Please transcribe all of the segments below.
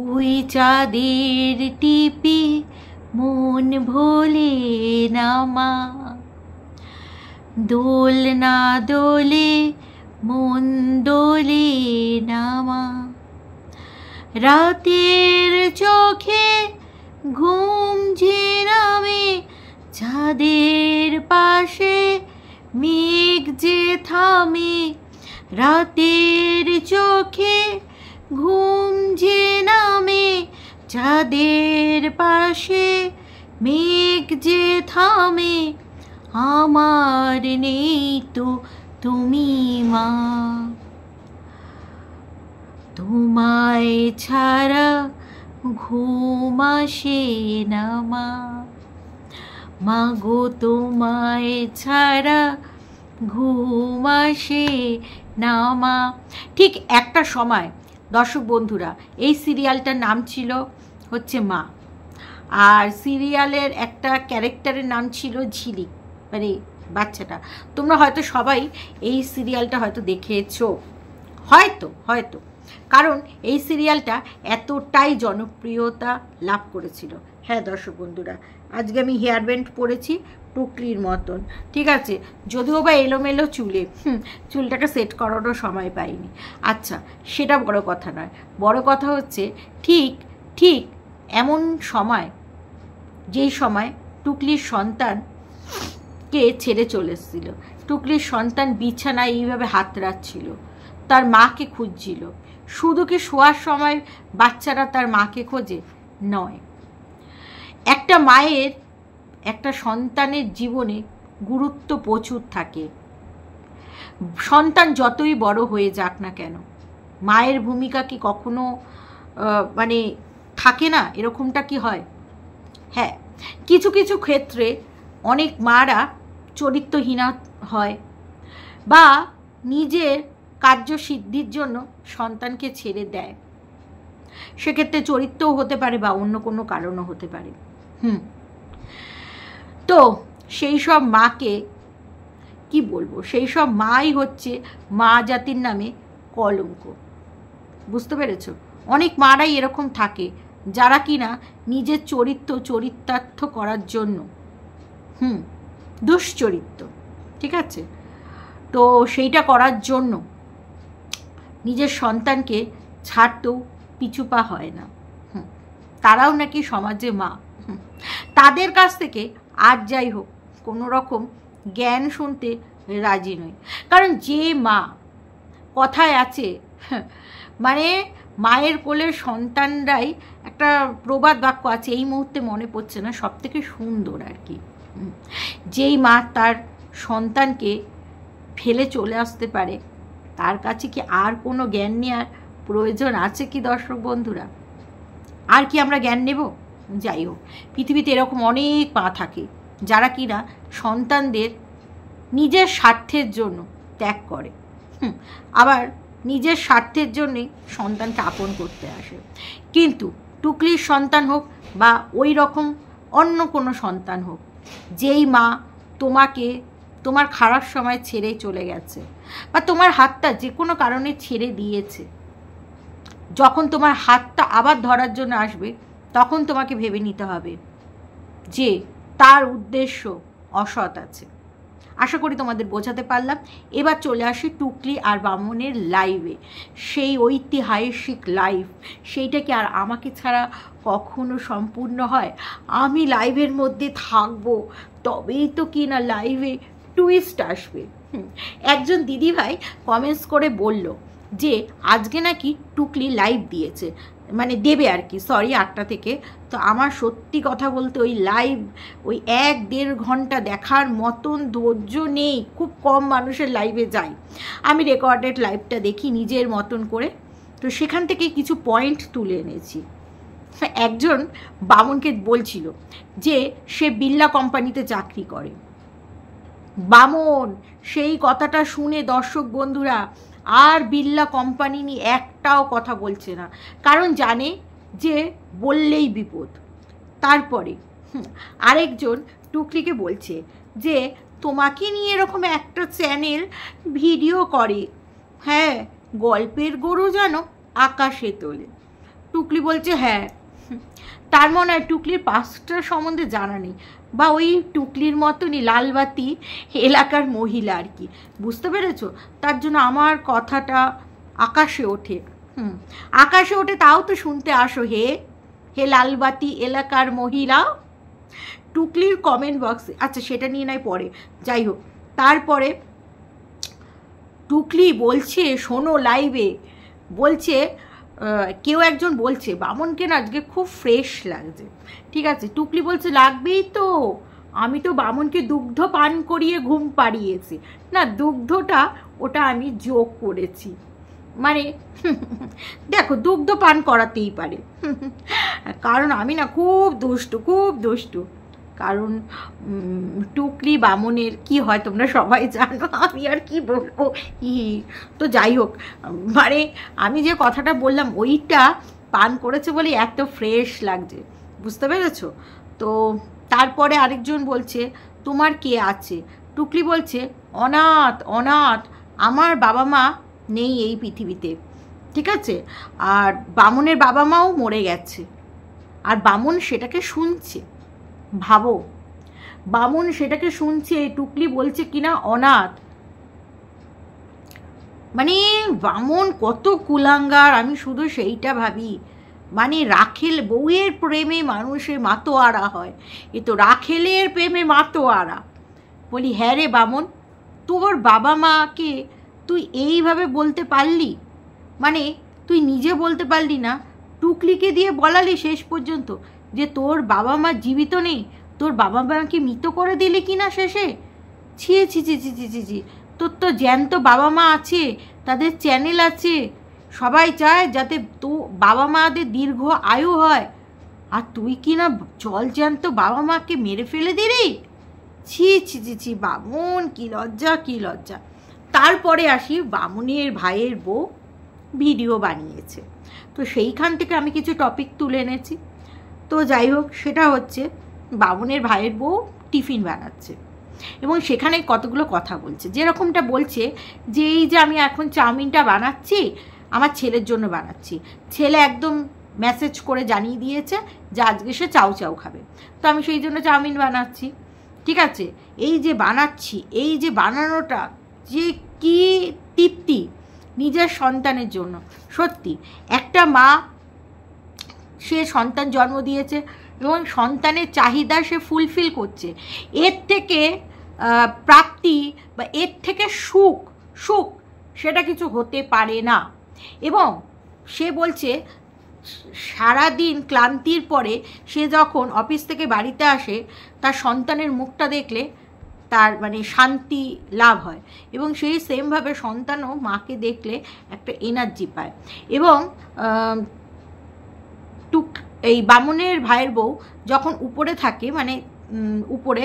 ওই চাঁদের টিপি মন ভোলে না মা, দোল না দোলে মন দোলে না মা, রাতের চোখে ঘুম যে নামে, চাঁদের পাশে মেঘ যে থামে, রাতের চোখে ঘুম যে নামে, চাঁদের পাশে মেঘ যে থামে, আমার নেই তো তুমি মা, তোমায় ছাড়া ঘুম আসে না মা, মাগো তোমায় ছাড়া ঘুম আসে না মা। ঠিক একটা সময় দর্শক বন্ধুরা এই সিরিয়ালটার নাম ছিল হচ্ছে মা, আর সিরিয়ালের একটা ক্যারেক্টারের নাম ছিল ঝিলিক, মানে বাচ্চাটা। তোমরা হয়তো সবাই এই সিরিয়ালটা হয়তো দেখেছো, হয়তো কারণ এই সিরিয়ালটা এতটাই জনপ্রিয়তা লাভ করেছিল। হ্যাঁ দর্শক বন্ধুরা, আজকে আমি হেয়ার ব্যান্ড পরেছি টুকলির মতন, ঠিক আছে, যদিও বা এলোমেলো চুলে, চুলটাকে সেট করারও সময় পাইনি। আচ্ছা, সেটা বড় কথা নয়, বড় কথা হচ্ছে ঠিক এমন সময়, যেই সময় টুকলির সন্তানকে ছেড়ে চলে এসেছিল, টুকলির সন্তান বিছানায় এইভাবে হাত রাখছিল, তার মাকে খুঁজছিল। শুধু কি শোয়ার সময় বাচ্চারা তার মাকে খোঁজে? নয়, একটা মায়ের একটা সন্তানের জীবনে গুরুত্ব প্রচুর থাকে। সন্তান যতই বড় হয়ে যাক না কেন, মায়ের ভূমিকা কি কখনো মানে থাকে না? এরকমটা কি হয়? হ্যাঁ, কিছু কিছু ক্ষেত্রে অনেক মারা চরিত্রহীনা হয়, বা নিজের কার্যসিদ্ধির জন্য সন্তানকে ছেড়ে দেয়। সেক্ষেত্রে চরিত্রও হতে পারে বা অন্য কোনো কারণও হতে পারে। তো সেই সব মাকে কি বলবো, সেই সব মাই হচ্ছে মা জাতির নামে কলঙ্ক। বুঝতে পেরেছো? অনেক মারাই এরকম থাকে যারা কিনা নিজের চরিতার্থ করার জন্য দুশ্চরিত্র, ঠিক আছে, তো সেইটা করার জন্য নিজের সন্তানকে ছাড়তেও পিছুপা হয় না। তারাও নাকি সমাজে মা। তাদের কাছ থেকে আর যাই হোক কোনো রকম জ্ঞান শুনতে রাজি নই। কারণ যে মা, কথায় আছে, মানে মায়ের কোলের সন্তানরাই, একটা প্রবাদ বাক্য আছে, এই মুহূর্তে মনে পড়ছে না, সব থেকে সুন্দর আর কি, যেই মা তার সন্তানকে ফেলে চলে আসতে পারে, তার কাছে কি আর কোনো জ্ঞান নেওয়ার প্রয়োজন আছে কি দর্শক বন্ধুরা? আর কি আমরা জ্ঞান নেব? যাই হোক, পৃথিবীতে এরকম অনেক মা থাকে যারা কিনা সন্তানদের নিজের স্বার্থের জন্য ত্যাগ করে, আবার নিজের স্বার্থের জন্যেই সন্তানকে আপন করতে আসে। কিন্তু টুকলির সন্তান হোক বা ওই রকম অন্য কোনো সন্তান হোক, যেই মা তোমাকে তোমার খারাপ সময় ছেড়ে চলে গেছে, বা তোমার হাতটা যে কোনো কারণে ছেড়ে দিয়েছে, যখন তোমার হাতটা আবার ধরার জন্য আসবে, তখন তোমাকে ভেবে নিতে হবে যে তার উদ্দেশ্য অসৎ আছে। আশা করি তোমাদের বোঝাতে পারলাম। এবার চলে আসি টুকলি আর বামনের লাইভে, সেই ঐতিহাসিক লাইভ। সেইটা কি আর আমাকে ছাড়া কখনো সম্পূর্ণ হয়? আমি লাইভের মধ্যে থাকবো, তবেই তো কি না লাইভে টুইস্ট আসবে। একজন দিদিভাই কমেন্টস করে বলল যে আজকে নাকি টুকলি লাইভ দিয়েছে, মানে দেবে আর কি, সরি, 8টা থেকে। তো আমার সত্যি কথা বলতে ওই লাইভ ওই 1-1.5 ঘন্টা দেখার মতন ধৈর্য নেই, খুব কম মানুষের লাইভে যাই। আমি রেকর্ডেড লাইভটা দেখি নিজের মতন করে, তো সেখান থেকে কিছু পয়েন্ট তুলে এনেছি। একজন বামনকে বলছিল যে সে বিড়লা কোম্পানিতে চাকরি করে। বামন সেই কথাটা শুনে দর্শক বন্ধুরা আর বিড়লা কোম্পানি নিয়ে একটাও কথা বলছে না, কারণ জানে যে বললেই বিপদ। তারপরে আরেকজন টুকলিকে বলছে যে তোমাকে নিয়ে এরকম একটা চ্যানেল ভিডিও করে, হ্যাঁ, গল্পের গরু যেন আকাশে তোলে। টুকলি বলছে হ্যাঁ। তার মনে হয় টুকলির পাস্টটার সম্বন্ধে জানা নেই, বা ওই টুকলির মতনই লালবাতি এলাকার মহিলা আর কি, বুঝতে পেরেছো? তার জন্য আমার কথাটা আকাশে ওঠে। আকাশে ওঠে, তাও তো শুনতে আসো হে হে লালবাতি এলাকার মহিলা। টুকলির কমেন্ট বক্সে, আচ্ছা সেটা নিয়ে নয় পরে, যাই হোক। তারপরে টুকলি বলছে, শোনো লাইভে বলছে, কেউ একজন বলছে বামনকে না আজকে খুব ফ্রেশ লাগছে। ঠিক আছে, টুকলি বলছে লাগবেই তো, আমি তো বামনকে দুগ্ধ পান করিয়ে ঘুম পাড়িয়েছি। না, দুগ্ধটা ওটা আমি যোগ করেছি, মানে দেখো দুগ্ধ পান করাতেই পারে, কারণ আমি না খুব দুষ্টু। কারণ টুকলি বামনের কি হয় তোমরা সবাই জানো, আমি আর কি বলবো। তো যাই হোক, মানে আমি যে কথাটা বললাম ওইটা পান করেছে বলে এত ফ্রেশ লাগছে, বুঝতে পেরেছো? তো তারপরে আরেকজন বলছে তোমার কে আছে? টুকলি বলছে অনাথ, আমার বাবা মা নেই এই পৃথিবীতে। ঠিক আছে, আর বামনের বাবা মাও মরে গেছে, আর বামন সেটাকে শুনছে। ভাবো, বামন সেটাকে শুনছে, টুকলি বলছে কিনা অনাথ। মানে বামন কত কুলাঙ্গার, আমি শুধু সেইটা ভাবি। মানে রাখেল বউয়ের প্রেমে মানুষের মাতোয়ারা হয়, এ তো রাখেলের প্রেমে মাতোয়ারা। বলি হ্যাঁ রে বামন, তোর বাবা মাকে তুই এইভাবে বলতে পারলি? মানে তুই নিজে বলতে পারলি না, টুকলিকে দিয়ে বলালি শেষ পর্যন্ত যে তোর বাবা মা জীবিত নেই, তোর বাবা মাকে মৃত করে দিলি কি না শেষে? ছি ছি ছি ছি ছি ছি ছি, তোর তো জ্যান্ত বাবা মা আছে, তাদের চ্যানেল আছে, সবাই চায় যাতে তো বাবা মাদের দীর্ঘ আয়ু হয়, আর তুই কি না জল জ্যান্ত বাবা মাকে মেরে ফেলে দিলি? ছি ছি ছি ছি, বামন কি লজ্জা। তারপরে আসি বামুনের ভাইয়ের বউ ভিডিও বানিয়েছে, তো সেইখান থেকে আমি কিছু টপিক তুলে এনেছি। তো যাই হোক, সেটা হচ্ছে বামুনের ভাইয়ের বউ টিফিন বানাচ্ছে এবং সেখানে কতগুলো কথা বলছে, যেরকমটা বলছে যে এই যে আমি এখন চাউমিনটা বানাচ্ছি আমার ছেলের জন্য বানাচ্ছি, ছেলে একদম মেসেজ করে জানিয়ে দিয়েছে যে আজকে সে চাউ খাবে, তো আমি সেই জন্য চাউমিন বানাচ্ছি। ঠিক আছে, এই যে বানাচ্ছি, এই যে বানানোটা যে কি তৃপ্তি নিজের সন্তানের জন্য। সত্যি একটা মা, সে সন্তান জন্ম দিয়েছে এবং সন্তানের চাহিদা সে ফুলফিল করছে, এর থেকে প্রাপ্তি বা এর থেকে সুখ সেটা কিছু হতে পারে না। এবং সে বলছে সারাদিন ক্লান্তির পরে সে যখন অফিস থেকে বাড়িতে আসে তার সন্তানের মুখটা দেখলে তার মানে শান্তি লাভ হয়, এবং সেই সেমভাবে সন্তানও মাকে দেখলে একটা এনার্জি পায়। এবং এই বামুনের ভাইয়ের বউ যখন উপরে থাকে, মানে উপরে,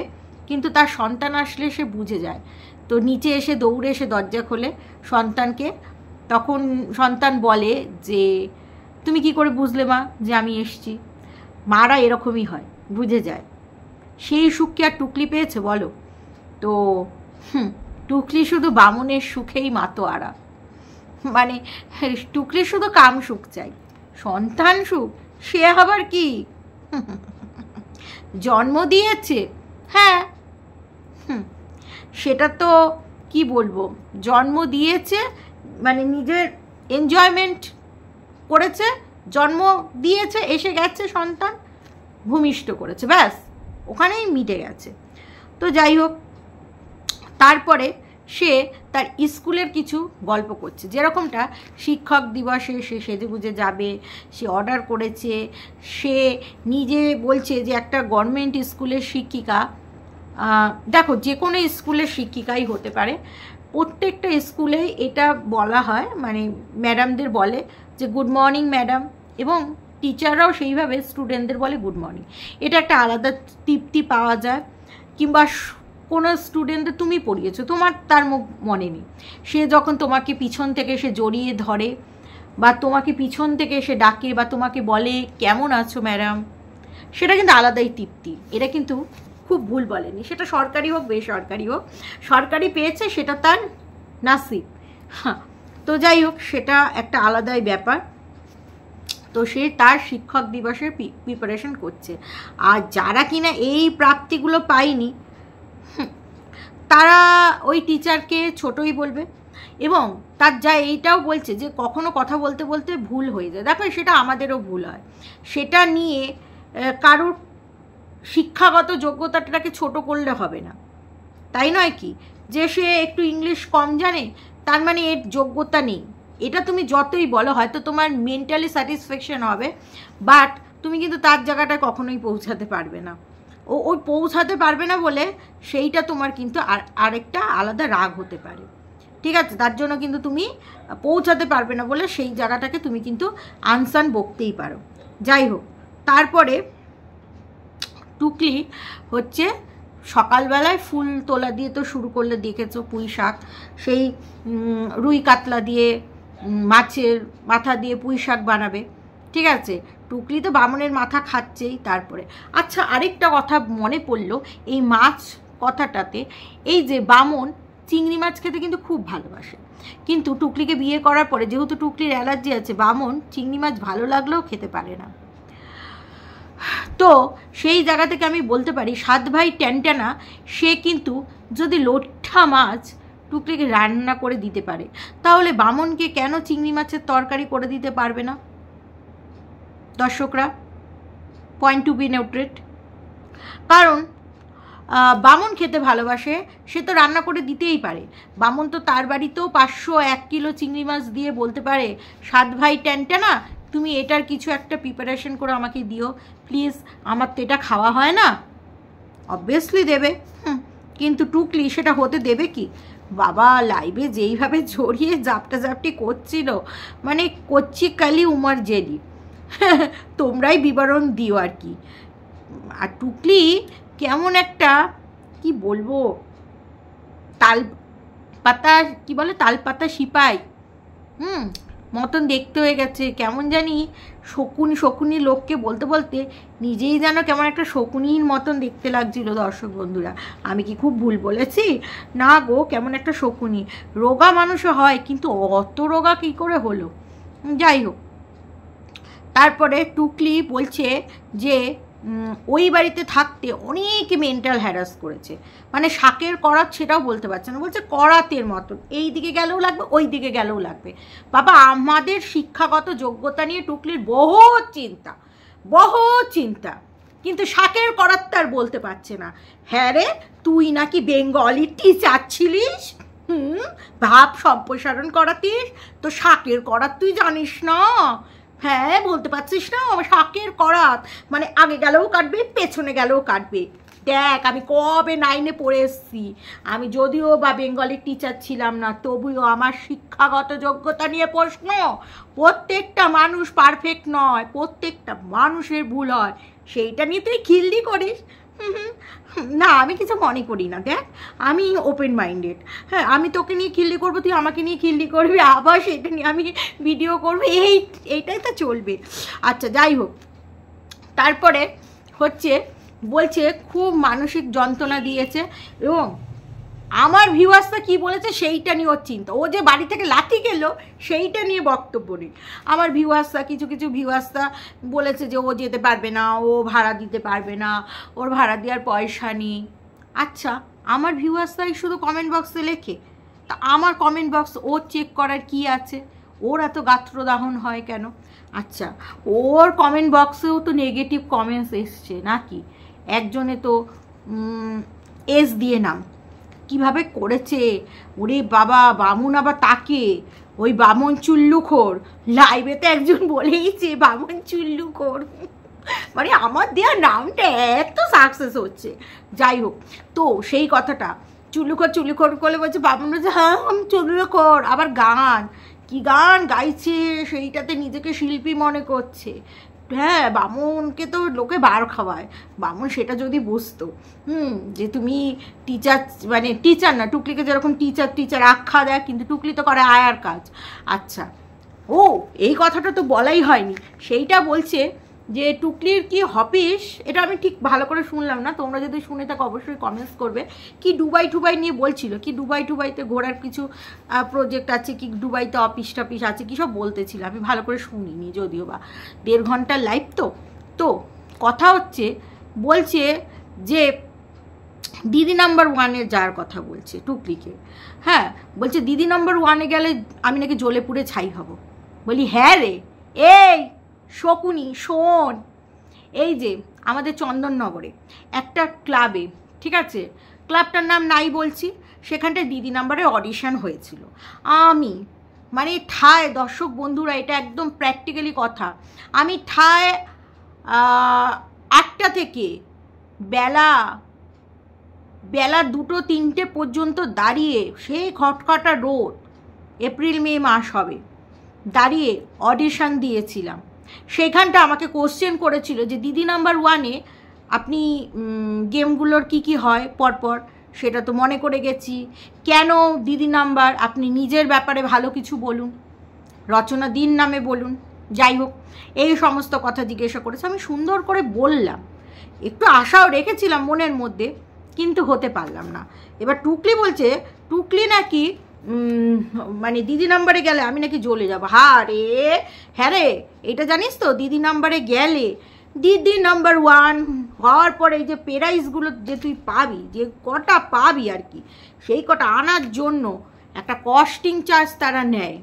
কিন্তু তার সন্তান আসলে সে বুঝে যায়, তো নিচে এসে দৌড়ে এসে দরজা খোলে সন্তানকে। তখন সন্তান বলে যে তুমি কি করে বুঝলে মা যে আমি এসছি? মারা এরকমই হয়, বুঝে যায়। সেই সুখ কি আর টুকলি পেয়েছে বলো? তো টুকলি শুধু বামুনের সুখেই মাতোয়ারা, মানে টুকলি শুধু কাম সুখ চাই, সন্তান সুখ সে আবার কি? জন্ম দিয়েছে, হ্যাঁ সেটা তো কি বলবো, জন্ম দিয়েছে মানে নিজের এনজয়মেন্ট করেছে, জন্ম দিয়েছে, এসে গেছে সন্তান, ভূমিষ্ঠ করেছে, ব্যাস ওখানেই মিটে গেছে। তো যাই হোক, তারপরে সে তার স্কুলের কিছু গল্প করছে, যেরকমটা শিক্ষক দিবসে সে সেজেগুজে যাবে, সে অর্ডার করেছে, সে নিজে বলছে যে একটা গভর্নমেন্ট স্কুলের শিক্ষিকা, দেখো যে কোনো স্কুলের শিক্ষিকাই হতে পারে, প্রত্যেকটা স্কুলে এটা বলা হয়, মানে ম্যাডামদের বলে যে গুড মর্নিং ম্যাডাম, এবং টিচাররাও সেইভাবে স্টুডেন্টদের বলে গুড মর্নিং, এটা একটা আলাদা তৃপ্তি পাওয়া যায়। কিংবা কোনো স্টুডেন্টদের তুমি পড়িয়েছো, তোমার তার মুখ মনে নেই, সে যখন তোমাকে পিছন থেকে সে জড়িয়ে ধরে বা তোমাকে পিছন থেকে এসে ডাকে বা তোমাকে বলে কেমন আছো ম্যাডাম, সেটা কিন্তু আলাদাই তৃপ্তি। এটা কিন্তু খুব ভুল বলেনি, সেটা সরকারি হোক বেসরকারি হোক, সরকারি পেয়েছে সেটা তার নাসিব। হ্যাঁ, তো যাই হোক, সেটা একটা আলাদাই ব্যাপার। তো সে তার শিক্ষক দিবসের প্রিপারেশন করছে। আর যারা কিনা এই প্রাপ্তিগুলো পায়নি তারা ওই টিচারকে ছোটই বলবে, এবং তার যা এইটাও বলছে যে কখনো কথা বলতে বলতে ভুল হয়ে যায়। দেখো সেটা আমাদেরও ভুল হয়, সেটা নিয়ে কারোর শিক্ষাগত যোগ্যতাটাকে ছোট করলে হবে না, তাই নয় কি? যে সে একটু ইংলিশ কম জানে তার মানে এর যোগ্যতা নেই, এটা তুমি যতই বলো হয়তো তোমার মেন্টালি স্যাটিসফ্যাকশন হবে, বাট তুমি কিন্তু তার জায়গাটায় কখনোই পৌঁছাতে পারবে না। ওই পৌঁছাতে পারবে না বলে সেইটা তোমার কিন্তু আরেকটা আলাদা রাগ হতে পারে, ঠিক আছে? তার জন্য কিন্তু তুমি পৌঁছাতে পারবে না বলে সেই জায়গাটাকে তুমি কিন্তু আনসান বকতেই পারো। যাই হোক, তারপরে টুকলি হচ্ছে সকালবেলায় ফুল তোলা দিয়ে তো শুরু করলে, দেখেছো পুঁই শাক, সেই রুই কাতলা দিয়ে মাছের মাথা দিয়ে পুঁই শাক বানাবে, ঠিক আছে? টুকলি তো বামনের মাথা খাচ্ছেই। তারপরে আচ্ছা আরেকটা কথা মনে পড়লো এই মাছ কথাটাতে, এই যে বামন চিংড়ি মাছ খেতে কিন্তু খুব ভালোবাসে, কিন্তু টুকলিকে বিয়ে করার পরে যেহেতু টুকলির অ্যালার্জি আছে, বামন চিংড়ি মাছ ভালো লাগলেও খেতে পারে না। তো সেই জায়গা থেকে আমি বলতে পারি সাত ভাই ট্যানটানা সে কিন্তু যদি লোট্টা মাছ টুকলিকে রান্না করে দিতে পারে, তাহলে বামনকে কেন চিংড়ি মাছের তরকারি করে দিতে পারবে না? দর্শকরা, পয়েন্ট টু বি নোটেড। কারণ বামন খেতে ভালোবাসে, সে তো রান্না করে দিতেই পারে। বামন তো তার বাড়িতেও 501 কিলো চিংড়ি মাছ দিয়ে বলতে পারে, সাত ভাই ট্যানটানা তুমি এটার কিছু একটা প্রিপারেশন করে আমাকে দিও প্লিজ, আমার তো এটা খাওয়া হয় না। অবভিয়াসলি দেবে, কিন্তু টুকলি সেটা হতে দেবে কি? বাবা লাইভে যেইভাবে জড়িয়ে জাপটাজাপটি করছিল, মানে করছি কালি উমার জেলি, তোমরাই বিবরণ দিও আর কি। আর টুকলি কেমন একটা কি বলবো, তাল পাতা কি বলে, তাল পাতা সিপাই মতন দেখতে হয়ে গেছে। কেমন জানি শকুনি লোককে বলতে বলতে নিজেই যেন কেমন একটা শকুনির মতন দেখতে লাগছিল। দর্শক বন্ধুরা, আমি কি খুব ভুল বলেছি? না গো, কেমন একটা শকুনি। রোগা মানুষও হয়, কিন্তু অত রোগা কী করে হলো? যাই হোক, তারপরে টুকলি বলছে যে ওই বাড়িতে থাকতে অনেক মেন্টাল হ্যারাস করেছে, মানে শাকের করাত সেটাও বলতে পারছে না, বলছে করাতের মতন, এই দিকে গেলেও লাগবে ওই দিকে গেলেও লাগবে। বাবা আমাদের শিক্ষাগত যোগ্যতা নিয়ে টুকলির বহুত চিন্তা, কিন্তু শাকের করাত তার বলতে পারছে না। হ্যাঁ রে, তুই নাকি বেঙ্গলি টিচার ছিলিস, ভাব সম্প্রসারণ করাতিস, তো শাকের করাত তুই জানিস না? হ্যাঁ বলতে পারছিস না? শাকের করাত মানে আগে গেলেও কাটবে পেছনে গেলেও কাটবে। দেখ আমি কবে 9-এ পড়ে এসছি, আমি যদিও বা বেঙ্গলি টিচার ছিলাম না, তবুও আমার শিক্ষাগত যোগ্যতা নিয়ে প্রশ্ন। প্রত্যেকটা মানুষ পারফেক্ট নয়, প্রত্যেকটা মানুষের ভুল হয়, সেইটা নিয়ে তুই খিল্লি করিস। না আমি কিছু মনে করি না, দেখ আমি ওপেন মাইন্ডেড। হ্যাঁ আমি তোকে নিয়ে খিল্লি করবো, তুই আমাকে নিয়ে খিল্লি করবি, আবার সেটা নিয়ে আমি ভিডিও করবো, এইটাই তো চলবে। আচ্ছা যাই হোক, তারপরে হচ্ছে বলছে খুব মানসিক যন্ত্রণা দিয়েছে, এবং আমার ভিউয়ার্সটা কি বলেছে সেইটা নিয়ে ওর চিন্তা। ও যে বাড়ি থেকে লাথি গেল সেইটা নিয়ে বক্তব্য নেই। আমার ভিউয়ার্সটা কিছু ভিউয়ার্সটা বলেছে যে ও যেতে পারবে না, ও ভাড়া দিতে পারবে না, ওর ভাড়া দেওয়ার পয়সা নেই। আচ্ছা আমার ভিউয়ার্সটাই শুধু কমেন্ট বক্সে লেখে, তা আমার কমেন্ট বক্স ওর চেক করার কি আছে? ওর এত গাত্রদাহন হয় কেন? আচ্ছা ওর কমেন্ট বক্সেও তো নেগেটিভ কমেন্টস এসছে নাকি? একজনে তো এস দিয়ে নাম কিভাবে করেছে, ওরে বাবা বামুন আবার তাকে ওই বামন চুল্লুখোর, লাইভে তো একজন বলেইছে বামন চুল্লুখোর, মানে আমার দেওয়ার নামটা এত সাকসেস হচ্ছে। যাই হোক, তো সেই কথাটা চুল্লুখোর করে বলছে বামন, হ্যাঁ আমি চুল্লুখোর, আবার গান কি গান গাইছে, সেইটাতে নিজেকে শিল্পী মনে করছে। হ্যাঁ বামনকে তো লোকে বার খাওয়ায়, বামন সেটা যদি বুঝতো যে তুমি টিচার, মানে টিচার না, টুকলিকে যেরকম টিচার আখ্যা দেয়, কিন্তু টুকলি তো করে আয়ার কাজ। আচ্ছা ও এই কথাটা তো বলাই হয়নি, সেইটা বলছে যে টুকলির কি হপিস, এটা আমি ঠিক ভালো করে শুনলাম না, তোমরা যদি শুনে থাকো অবশ্যই কমেন্টস করবে। কি দুবাই টুবাই নিয়ে বলছিল, কি দুবাইতে ঘোরার কিছু প্রজেক্ট আছে, কি দুবাইতে অফিস টফিস আছে, কী সব বলতেছিল, আমি ভালো করে শুনিনি যদিও বা 1.5 ঘন্টার লাইভ। তো কথা হচ্ছে, বলছে যে দিদি নাম্বার 1-এ যাওয়ার কথা বলছে টুকলিকে। হ্যাঁ, বলছে দিদি নাম্বার 1-এ গেলে আমি নাকি জ্বলে পুড়ে ছাই হব। বলি হ্যাঁ রে, এই শকুনি শোন, এই যে আমাদের চন্দননগরে একটা ক্লাবে, ঠিক আছে, ক্লাবটার নাম নাই বলছি, সেখানটায় দিদি নাম্বারের অডিশন হয়েছিল। আমি মানে ঠায়, দর্শক বন্ধুরা এটা একদম প্র্যাকটিক্যালি কথা, আমি ঠায় 8টা থেকে বেলা 2-3টে পর্যন্ত দাঁড়িয়ে, সেই খটখটা রোদ, এপ্রিল মে মাস হবে, দাঁড়িয়ে অডিশন দিয়েছিলাম। সেইখানটা আমাকে কোশ্চেন করেছিল যে দিদি নাম্বার 1-এ আপনি গেমগুলোর কি হয় পরপর, সেটা তো মনে করে গেছি। কেন দিদি নাম্বার, আপনি নিজের ব্যাপারে ভালো কিছু বলুন, রচনা দিন নামে বলুন, যাই হোক এই সমস্ত কথা জিজ্ঞাসা করেছে। আমি সুন্দর করে বললাম, একটু আশাও রেখেছিলাম মনের মধ্যে, কিন্তু হতে পারলাম না। এবার টুকলি বলছে, টুকলি নাকি মানে দিদি নাম্বারে গেলে আমি নাকি জ্বলে যাবো। হ্যাঁ রে, এটা জানিস তো দিদি নাম্বারে গেলে, দিদি নাম্বার 1 হওয়ার পরে এই যে প্রাইজগুলো যে তুই পাবি, যে কটা পাবি আর কি, সেই কটা আনার জন্য একটা কস্টিং চার্জ তারা নেয়।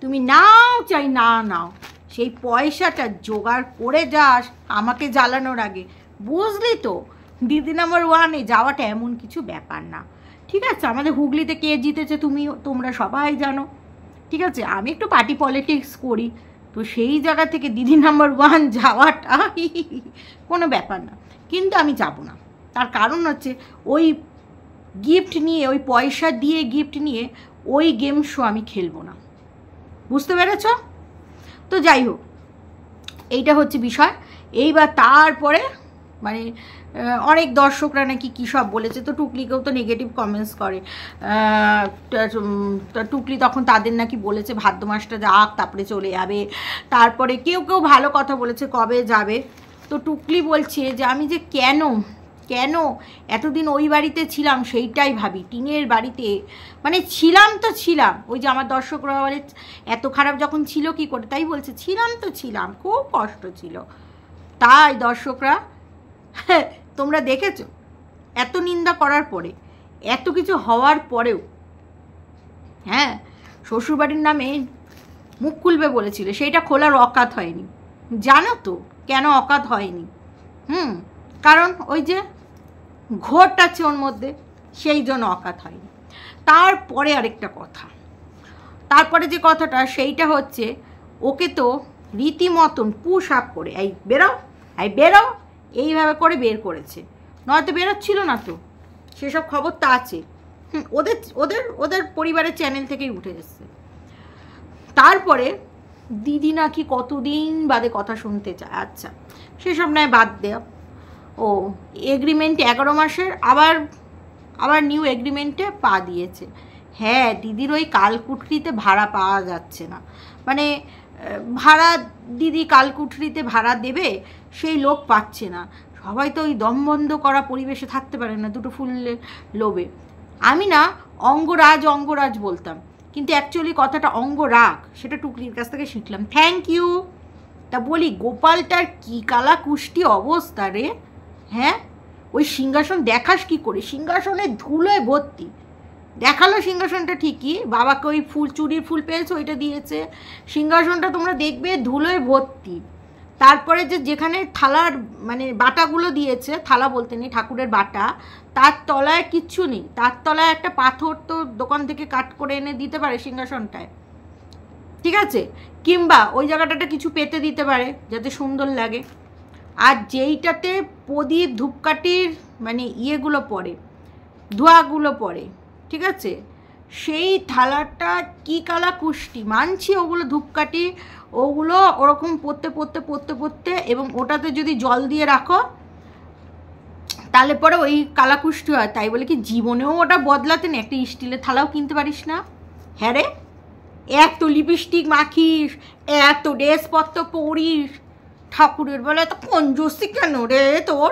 তুমি নাও চাই না নাও, সেই পয়সাটা জোগাড় করে যাস আমাকে জ্বালানোর আগে, বুঝলি তো? দিদি নাম্বার 1-এ যাওয়াটা এমন কিছু ব্যাপার না, ঠিক আছে? আমাদের হুগলিতে কে জিতেছে তোমরা সবাই জানো, ঠিক আছে? আমি একটু পার্টি পলিটিক্স করি, তো সেই জায়গা থেকে দিদি নাম্বার 1 যাওয়াটা কোনো ব্যাপার না, কিন্তু আমি যাব না। তার কারণ হচ্ছে ওই গিফট নিয়ে, ওই পয়সা দিয়ে গিফট নিয়ে ওই গেম শো আমি খেলবো না, বুঝতে পেরেছ? তো যাই হোক, এইটা হচ্ছে বিষয়। এইবার তারপরে মানে অনেক দর্শকরা নাকি কী সব বলেছে, তো টুকলিকেও তো নেগেটিভ কমেন্টস করে। টুকলি তখন তাদের নাকি বলেছে ভাদ্র মাসটা যাক তারপরে চলে যাবে, তারপরে কেউ ভালো কথা বলেছে কবে যাবে। তো টুকলি বলছে যে আমি যে কেন এতদিন ওই বাড়িতে ছিলাম সেইটাই ভাবি, টিনের বাড়িতে মানে ছিলাম তো ছিলাম, ওই যে আমার দর্শকরা বলে এত খারাপ যখন ছিল কি করে, তাই বলছে ছিলাম, খুব কষ্ট ছিল। তাই দর্শকরা তোমরা দেখেছো, এত নিন্দা করার পরে, এত কিছু হওয়ার পরেও, হ্যাঁ, শ্বশুরবাড়ির নামে মুখ খুলবে বলেছিল, সেইটা খোলার অকাত হয়নি। জানো তো কেন অকাত হয়নি? কারণ ওই যে ঘোট আছে ওর মধ্যে, সেই জন্য অকাত হয়নি। তারপরে আরেকটা কথা, তারপরে যে কথাটা সেইটা হচ্ছে, ওকে তো রীতিমতন পুশ আপ করে এই বেরো এইভাবে করে বের করেছে, নয়তো বেরোচ্ছিল না তো, সেসব খবর তো আছে। ওদের পরিবারের চ্যানেল থেকেই উঠে এসছে। তারপরে দিদি নাকি কতদিন বাদে কথা শুনতে চায়, আচ্ছা সেসব নয় বাদ দেও। ও এগ্রিমেন্ট 11 মাসের আবার নিউ এগ্রিমেন্টে পা দিয়েছে। হ্যাঁ, দিদির ওই কালকুঠরিতে ভাড়া পাওয়া যাচ্ছে না, মানে ভাড়া দিদি কালকুঠরিতে ভাড়া দেবে সেই লোক পাচ্ছে না। সবাই তো ওই দম বন্ধ করা পরিবেশে থাকতে পারে না দুটো ফুলের লোভে। আমি না অঙ্গরাজ বলতাম, কিন্তু অ্যাকচুয়ালি কথাটা অঙ্গরাগ, সেটা টুকলির কাছ থেকে শিখলাম। Thank you. তা বলি গোপালটার কি কালা কুষ্টি অবস্থা রে, হ্যাঁ? ওই সিংহাসন দেখাস কি করে, সিংহাসনের ধুলোয় ভর্তি। দেখালো সিংহাসনটা ঠিকই, বাবাকে ওই চুরির ফুল পেয়েছে ওইটা দিয়েছে, সিংহাসনটা তোমরা দেখবে ধুলোয় ভর্তি। তারপরে যেখানে থালার মানে বাটাগুলো দিয়েছে, থালা বলতে নেই, ঠাকুরের বাটা, তার তলায় কিচ্ছু নেই, তার তলায় একটা পাথর তো দোকান থেকে কাট করে এনে দিতে পারে সিংহাসনটায়, ঠিক আছে? কিংবা ওই জায়গাটাতে কিছু পেতে দিতে পারে যাতে সুন্দর লাগে। আর যেইটাতে প্রদীপ ধূপকাঠির মানে ইয়েগুলো পড়ে, ধোঁয়াগুলো পড়ে, ঠিক আছে, সেই থালাটা কি কালা কুষ্টি, মানছি ওগুলো ধূপকাঠি, ওগুলো ওরকম পড়তে এবং ওটাতে যদি জল দিয়ে রাখো তাহলে পরে ওই কালাকুষ্টি হয়। তাই বলে কি জীবনেও ওটা বদলাতে না, একটা স্টিলের থালাও কিনতে পারিস না? হ্যাঁ রে, এত লিপস্টিক মাখিস, এত ড্রেসপত্র পরিস, ঠাকুরের বলে তো কঞ্জুসি কেন রে তোর।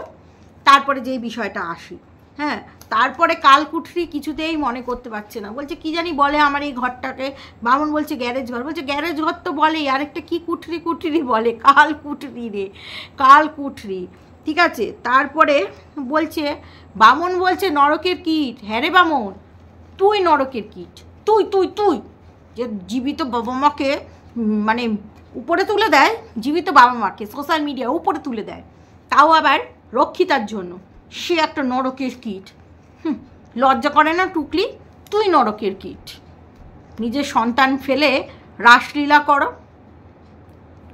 তারপরে যেই বিষয়টা আসি, হ্যাঁ, তারপরে কালকুঠরি কিছুতেই মনে করতে পারছে না, বলছে কি জানি বলে আমার এই ঘরটাকে, বামন বলছে গ্যারেজ ঘর, বলছে গ্যারেজ ঘর তো বলেই, আরেকটা কি কুঠরি কুঠরি বলে, কালকুঠরি রে, কালকুঠরি। ঠিক আছে, তারপরে বলছে বামন বলছে নরকের কীট। হ্যাঁ রে বামন, তুই নরকের কীট, তুই তুই তুই যে জীবিত বাবা মাকে মানে উপরে তুলে দেয়, জীবিত বাবা মাকে সোশ্যাল মিডিয়া উপরে তুলে দেয়, তাও আবার রক্ষিতার জন্য, সে একটা নরকের কীট। লজ্জা করে না টুকলি? তুই নরকের কীট, নিজের সন্তান ফেলে রাসলীলা করো।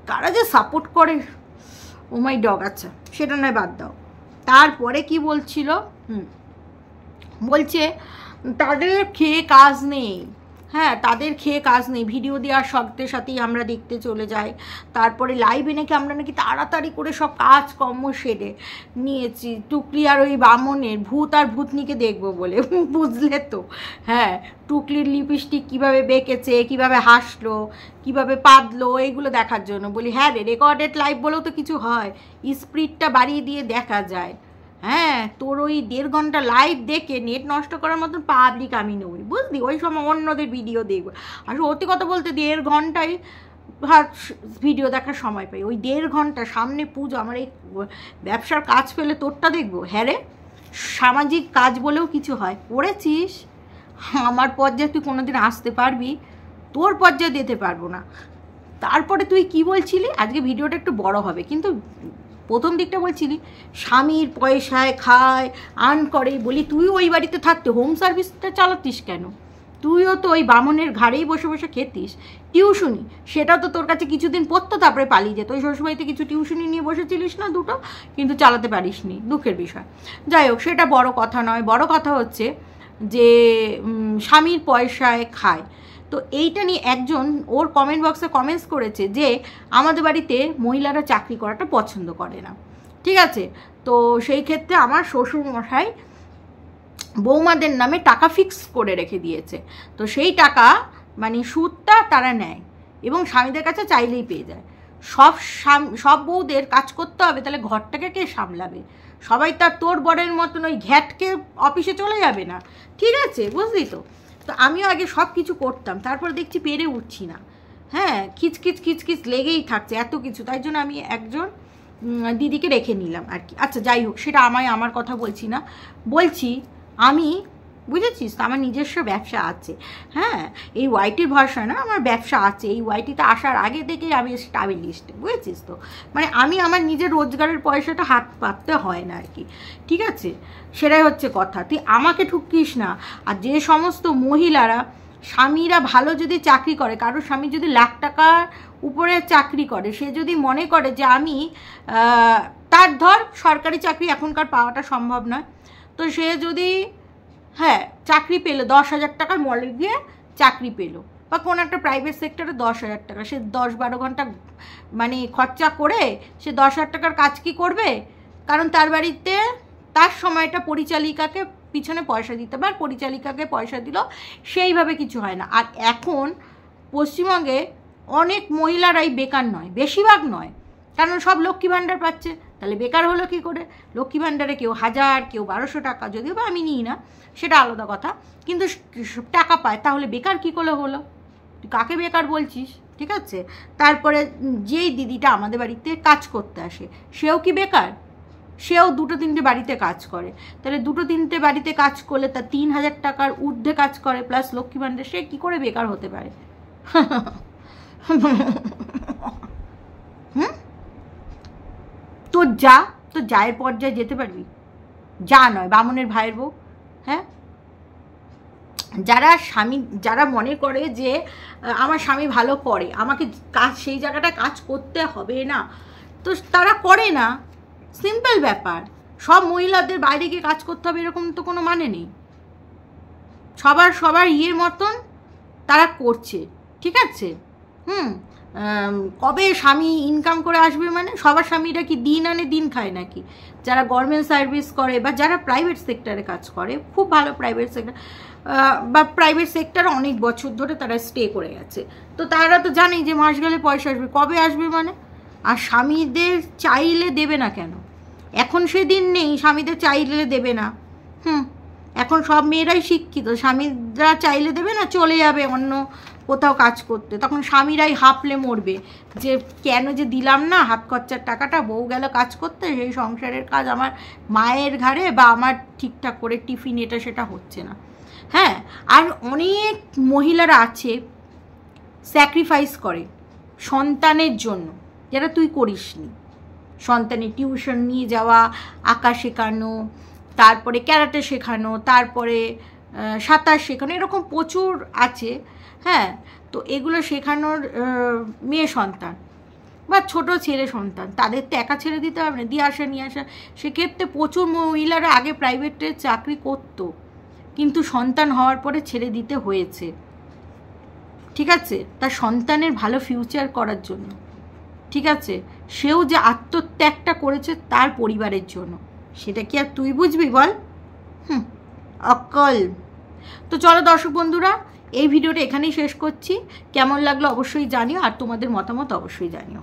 কারা যে সাপোর্ট করে, ও মাই ডগ। আচ্ছা সেটা নয়, বাদ দাও। তারপরে কি বলছিল, বলছে তাদের খেয়ে কাজ নেই। হ্যাঁ, তাদের খেয়ে কাজ নেই, ভিডিও দেওয়ার সাথে সাথেই আমরা দেখতে চলে যাই, তারপরে লাইভে নাকি আমরা নাকি তাড়াতাড়ি করে সব কাজকর্ম সেরে নিয়েছি, টুকলি আর ওই বামনের ভূত আর ভূতনিকে দেখবো বলে, বুঝলে তো। হ্যাঁ, টুকলির লিপস্টিক কীভাবে বেঁকেছে, কীভাবে হাসলো, কীভাবে পাদলো, এইগুলো দেখার জন্য। বলি হ্যাঁ রে, রেকর্ডেড লাইভ বলেও তো কিছু হয়, স্পিডটা বাড়িয়ে দিয়ে দেখা যায়। হ্যাঁ, তোর ওই 1.5 ঘন্টা লাইভ দেখে নেট নষ্ট করার মতন পাবলিক আমি নই, বুঝলি? ওই সময় অন্যদের ভিডিও দেখবো। আর সত্যি কথা বলতে 1.5 ঘন্টায় ভিডিও দেখার সময় পাই, ওই 1.5 ঘন্টা সামনে পুজো, আমার এই ব্যবসার কাজ পেলে তোরটা দেখবো? হ্যাঁ রে, সামাজিক কাজ বলেও কিছু হয়, করেছিস। আমার পর্যায়ে তুই কোনোদিন আসতে পারবি? তোর পর্যায়ে দিতে পারবো না। তারপরে তুই কি বলছিলি, আজকে ভিডিওটা একটু বড় হবে, কিন্তু প্রথম দিকটা বলছিলি স্বামীর পয়সায় খায়, আর্ন করে, বলি তুই ওই বাড়িতে থাকতে হোম সার্ভিসটা চালাতিস কেন? তুইও তো ওই বামনের ঘাড়েই বসে বসে খেতিস। টিউশনি, সেটা তো তোর কাছে কিছুদিন পড়তো, তারপরে পালিয়ে যেত। ওই শ্বশুরবাড়িতে কিছু টিউশনি নিয়ে বসেছিলিস না দুটো, কিন্তু চালাতে পারিস নি, দুঃখের বিষয়। যাই হোক, সেটা বড় কথা নয়, বড় কথা হচ্ছে যে স্বামীর পয়সায় খায়। তো এইটা নিয়ে একজন ওর কমেন্ট বক্সে কমেন্টস করেছে যে আমাদের বাড়িতে মহিলারা চাকরি করাটা পছন্দ করে না। ঠিক আছে, তো সেই ক্ষেত্রে আমার শ্বশুরমশাই বৌমাদের নামে টাকা ফিক্স করে রেখে দিয়েছে, তো সেই টাকা মানে সুদটা তারা নেয় এবং স্বামীদের কাছে চাইলেই পেয়ে যায়। সব বউদের কাজ করতে হবে, তাহলে ঘরটাকে কে সামলাবে? সবাই তার তোর বরের মতন ওই ঘ্যাটকে অফিসে চলে যাবে না। ঠিক আছে, বুঝলি তো? তো আমিও আগে সব কিছু করতাম, তারপর দেখছি পেরে উঠছি না। হ্যাঁ, খিচখিচ খিচখিচ লেগেই থাকছে এত কিছু, তাই জন্য আমি একজন দিদিকে রেখে নিলাম আর কি। আচ্ছা যাই হোক, সেটা আমার কথা বলছি না, বলছি আমি, বুঝেছিস তো, আমার নিজস্ব ব্যবসা আছে। হ্যাঁ, এই ওয়াইটির ভরসা না, আমার ব্যবসা আছে। এই ওয়াইটিতে আসার আগে থেকেই আমি স্টাবিল লিস্টে, বুঝেছিস তো, মানে আমি আমার নিজের রোজগারের পয়সাটা হাত পাততে হয় না আর কি। ঠিক আছে, সেটাই হচ্ছে কথা। তুই আমাকে ঠুকিস না। আর যে সমস্ত মহিলারা স্বামীরা ভালো যদি চাকরি করে, কারোর স্বামী যদি লাখ টাকার উপরে চাকরি করে, সে যদি মনে করে যে আমি তার ধর সরকারি চাকরি এখনকার পাওয়াটা সম্ভব নয়, তো সে যদি হ্যাঁ চাকরি পেলো 10,000 টাকার মলে গিয়ে চাকরি পেলো, বা কোনো একটা প্রাইভেট সেক্টরে 10,000 টাকা, সে 10-12 ঘন্টা মানে খরচা করে সে 10,000 টাকার কাজ কি করবে? কারণ তার বাড়িতে তার সময়টা পরিচালিকাকে পিছনে পয়সা দিতে হবে, আর পরিচালিকাকে পয়সা দিল, সেইভাবে কিছু হয় না। আর এখন পশ্চিমবঙ্গে অনেক মহিলারাই বেকার নয়, বেশিরভাগ নয়, কারণ সব লক্ষ্মী ভাণ্ডার পাচ্ছে। তাহলে বেকার হলো কি করে? লক্ষ্মী ভাণ্ডারে কেউ 1000, কেউ 1200 টাকা, যদিও বা আমি নিই না, সেটা আলাদা কথা, কিন্তু টাকা পায়। তাহলে বেকার কি করে হলো? তুই কাকে বেকার বলছিস? ঠিক আছে, তারপরে যেই দিদিটা আমাদের বাড়িতে কাজ করতে আসে, সেও কি বেকার? সেও 2-3টে বাড়িতে কাজ করে। তাহলে 2-3টে বাড়িতে কাজ করলে তার 3000 টাকার ঊর্ধ্বে কাজ করে, প্লাস লক্ষ্মী ভাণ্ডার, সে কী করে বেকার হতে পারে? তো যা, তো জায়ের পর্যায়ে যেতে পারবি? যা নয়, বামনের ভাইয়ের বউ। হ্যাঁ, যারা মনে করে যে আমার স্বামী ভালো করে, আমাকে কাজ সেই জায়গাটা কাজ করতে হবে না, তো তারা করে না। সিম্পল ব্যাপার। সব মহিলাদের বাইরে গিয়ে কাজ করতে হবে এরকম তো কোনো মানে নেই। সবার ইয়ের মতন তারা করছে। ঠিক আছে, কবে স্বামী ইনকাম করে আসবে? মানে সবার স্বামীরা কি দিন আনে দিন খায় নাকি? যারা গভর্নমেন্ট সার্ভিস করে বা যারা প্রাইভেট সেক্টরে কাজ করে, খুব ভালো প্রাইভেট সেক্টর বা প্রাইভেট সেক্টরে অনেক বছর ধরে তারা স্টে করে গেছে, তো তারা তো জানেই যে মাস গেলে পয়সা আসবে। কবে আসবে মানে? আর স্বামীদের চাইলে দেবে না কেন? এখন সেদিন নেই স্বামীদের চাইলে দেবে না। এখন সব মেয়েরাই শিক্ষিত, স্বামীরা চাইলে দেবে না, চলে যাবে অন্য কোথাও কাজ করতে, তখন স্বামীরাই হাঁপলে মরবে যে কেন যে দিলাম না হাত খরচার টাকাটা, বউ গেল কাজ করতে, সেই সংসারের কাজ আমার মায়ের ঘাড়ে, বা আমার ঠিকঠাক করে টিফিন এটা সেটা হচ্ছে না। হ্যাঁ, আর অনেক মহিলারা আছে স্যাক্রিফাইস করে সন্তানের জন্য, যেটা তুই করিসনি। সন্তানের টিউশন নিয়ে যাওয়া, আঁকা শেখানো, তারপরে ক্যারাটে শেখানো, তারপরে সাঁতার শেখানো, এরকম প্রচুর আছে। হ্যাঁ, তো এগুলো শেখানোর মেয়ে সন্তান বা ছোট ছেলে সন্তান, তাদের তো একা ছেড়ে দিতে হবে না, দিয়ে আসা নিয়ে আসা। সেক্ষেত্রে প্রচুর মহিলারা আগে প্রাইভেটে চাকরি করতো, কিন্তু সন্তান হওয়ার পরে ছেড়ে দিতে হয়েছে, ঠিক আছে, তার সন্তানের ভালো ফিউচার করার জন্য, ঠিক আছে। সেও যে আত্মত্যাগটা করেছে তার পরিবারের জন্য, সেটা কি আর তুই বুঝবি বল? অকল। তো চলো দর্শক বন্ধুরা, এই ভিডিওটা এখানেই শেষ করছি। কেমন লাগলো অবশ্যই জানিও, আর তোমাদের মতামত অবশ্যই জানিও।